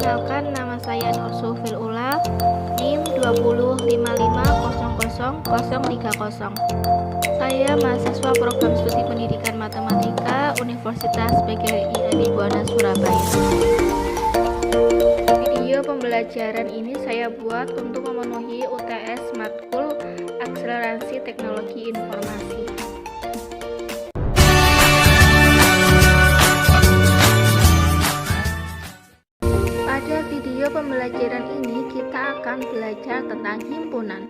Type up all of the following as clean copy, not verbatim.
Perkenalkan, nama saya Nur Sufil Ula, NIM 205500030. Saya mahasiswa program studi pendidikan matematika Universitas PGRI Adi Buwana Surabaya. Video pembelajaran ini saya buat untuk memenuhi UTS Matkul Akselerasi Teknologi Informasi. Pada video pembelajaran ini kita akan belajar tentang himpunan.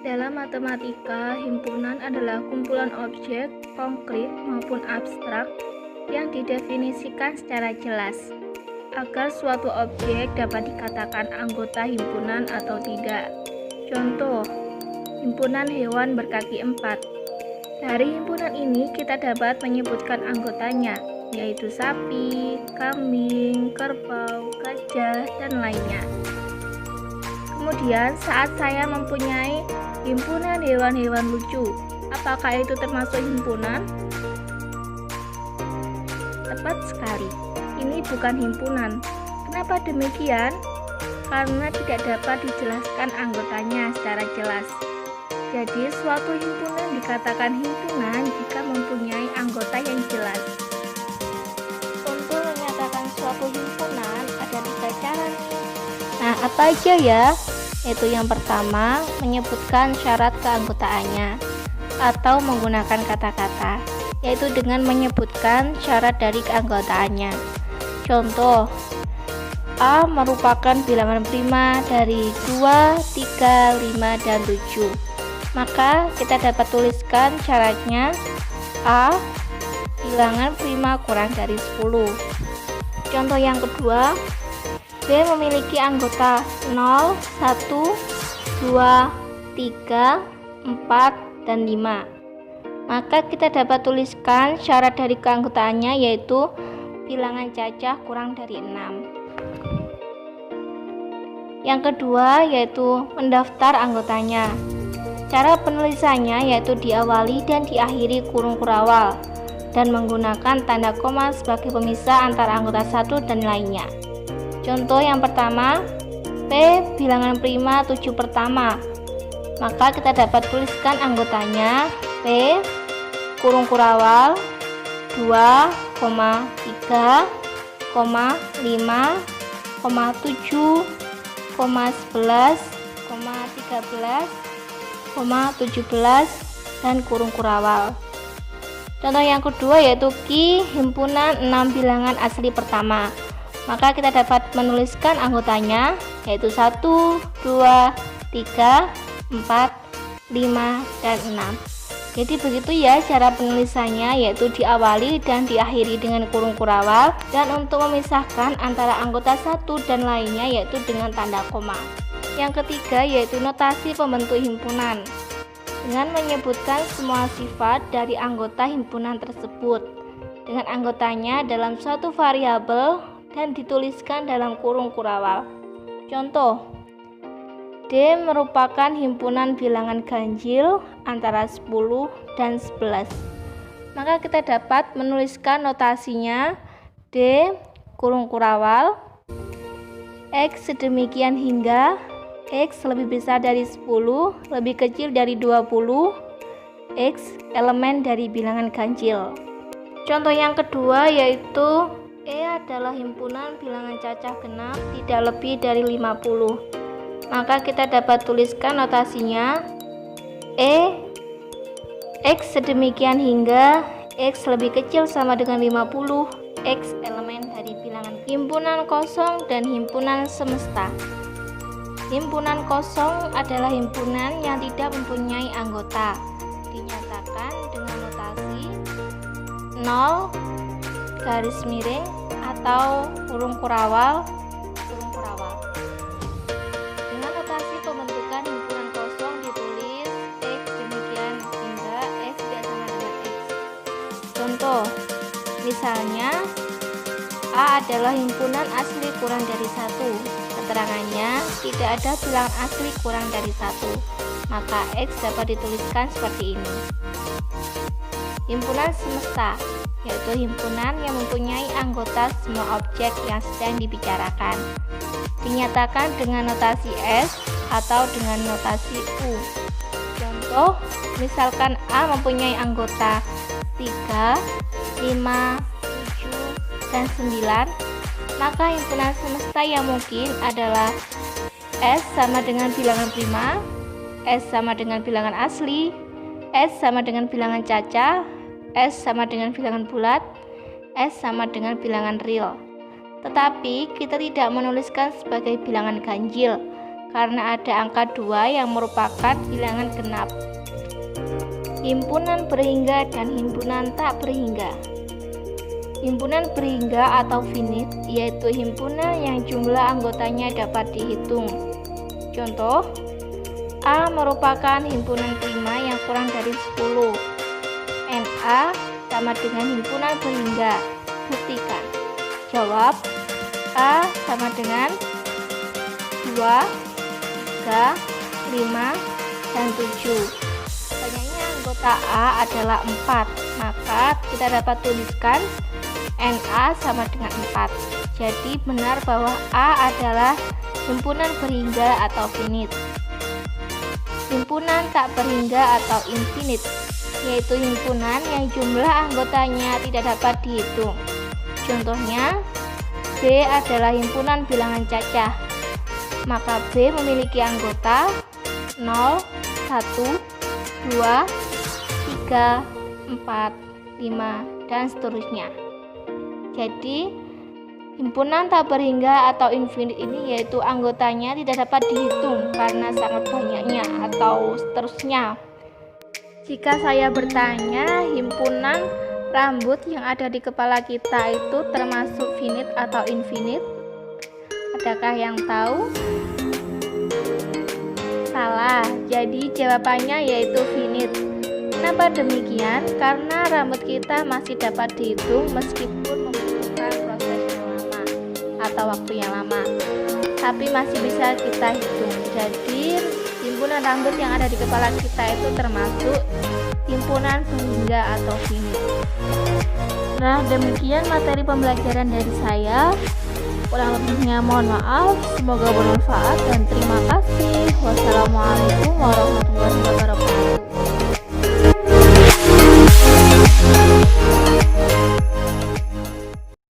Dalam matematika, himpunan adalah kumpulan objek konkret maupun abstrak yang didefinisikan secara jelas agar suatu objek dapat dikatakan anggota himpunan atau tidak. Contoh, himpunan hewan berkaki 4. Dari himpunan ini kita dapat menyebutkan anggotanya, yaitu sapi, kambing, kerbau, gajah, dan lainnya. Kemudian saat saya mempunyai himpunan hewan-hewan lucu, apakah itu termasuk himpunan? Tepat sekali, ini bukan himpunan. Kenapa demikian? Karena tidak dapat dijelaskan anggotanya secara jelas. Jadi suatu himpunan dikatakan himpunan jika mempunyai anggota yang jelas. Untuk menyatakan suatu himpunan ada 3 cara. Nah, apa aja ya? Yaitu yang pertama, menyebutkan syarat keanggotaannya atau menggunakan kata-kata, yaitu dengan menyebutkan syarat dari keanggotaannya. Contoh, A merupakan bilangan prima dari 2, 3, 5, dan 7. Maka kita dapat tuliskan syaratnya A bilangan prima kurang dari 10. Contoh yang kedua, B memiliki anggota 0, 1, 2, 3, 4, dan 5. Maka kita dapat tuliskan syarat dari keanggotaannya yaitu bilangan cacah kurang dari 6. Yang kedua yaitu mendaftar anggotanya. Cara penulisannya yaitu diawali dan diakhiri kurung kurawal dan menggunakan tanda koma sebagai pemisah antara anggota satu dan lainnya. Contoh yang pertama, P bilangan prima 7 pertama. Maka kita dapat tuliskan anggotanya P kurung kurawal 2, 3, 5, 7, 11, 13, 17, dan kurung kurawal. Contoh yang kedua yaitu Q himpunan 6 bilangan asli pertama. Maka kita dapat menuliskan anggotanya yaitu 1, 2, 3, 4, 5, dan 6. Jadi begitu ya cara penulisannya, yaitu diawali dan diakhiri dengan kurung kurawal, dan untuk memisahkan antara anggota satu dan lainnya yaitu dengan tanda koma. Yang ketiga yaitu notasi pembentuk himpunan, dengan menyebutkan semua sifat dari anggota himpunan tersebut dengan anggotanya dalam suatu variabel dan dituliskan dalam kurung kurawal. Contoh, D merupakan himpunan bilangan ganjil antara 10 dan 11. Maka kita dapat menuliskan notasinya D kurung kurawal X sedemikian hingga X lebih besar dari 10, lebih kecil dari 20, X elemen dari bilangan ganjil. Contoh yang kedua yaitu E adalah himpunan bilangan cacah genap tidak lebih dari 50. Maka kita dapat tuliskan notasinya E X sedemikian hingga X lebih kecil sama dengan 50, X elemen dari bilangan himpunan kosong dan himpunan semesta. Himpunan kosong adalah himpunan yang tidak mempunyai anggota, dinyatakan dengan notasi 0 garis miring atau kurung kurawal. Dengan notasi pembentukan himpunan kosong ditulis X demikian hingga X tidak sama dengan X. Contoh, misalnya A adalah himpunan asli kurang dari 1. Keterangannya tidak ada bilangan asli kurang dari 1. Maka X dapat dituliskan seperti ini. Himpunan semesta yaitu himpunan yang mempunyai anggota semua objek yang sedang dibicarakan. dinyatakan dengan notasi S atau dengan notasi U. Contoh, misalkan A mempunyai anggota 3, 5, 7, dan 9, maka himpunan semesta yang mungkin adalah S sama dengan bilangan prima, S sama dengan bilangan asli, S sama dengan bilangan caca, S sama dengan bilangan bulat, S sama dengan bilangan real. Tetapi kita tidak menuliskan sebagai bilangan ganjil karena ada angka 2 yang merupakan bilangan genap. Himpunan berhingga dan himpunan tak berhingga. Himpunan berhingga atau finite yaitu himpunan yang jumlah anggotanya dapat dihitung. Contoh, A merupakan himpunan prima yang kurang dari 10. Na sama dengan himpunan berhingga. Buktikan. Jawab, A sama dengan 2, 3, 5, dan 7. Banyaknya anggota A adalah 4, maka kita dapat tuliskan Na sama dengan 4. Jadi benar bahwa A adalah himpunan berhingga atau finite. Himpunan tak berhingga atau infinite yaitu himpunan yang jumlah anggotanya tidak dapat dihitung. Contohnya, B adalah himpunan bilangan cacah, maka B memiliki anggota 0, 1, 2, 3, 4, 5, dan seterusnya. Jadi, himpunan tak berhingga atau infinite ini yaitu anggotanya tidak dapat dihitung karena sangat banyaknya atau seterusnya. Jika saya bertanya, himpunan rambut yang ada di kepala kita itu termasuk finite atau infinite? Adakah yang tahu? Salah, jadi jawabannya yaitu finite. Kenapa demikian? Karena rambut kita masih dapat dihitung meskipun membutuhkan proses yang lama atau waktu yang lama, tapi masih bisa kita hitung. Jadi himpunan rambut yang ada di kepala kita itu termasuk himpunan berhingga atau finite. Nah, demikian materi pembelajaran dari saya. Kurang lebihnya mohon maaf. Semoga bermanfaat dan terima kasih. Wassalamualaikum warahmatullahi wabarakatuh.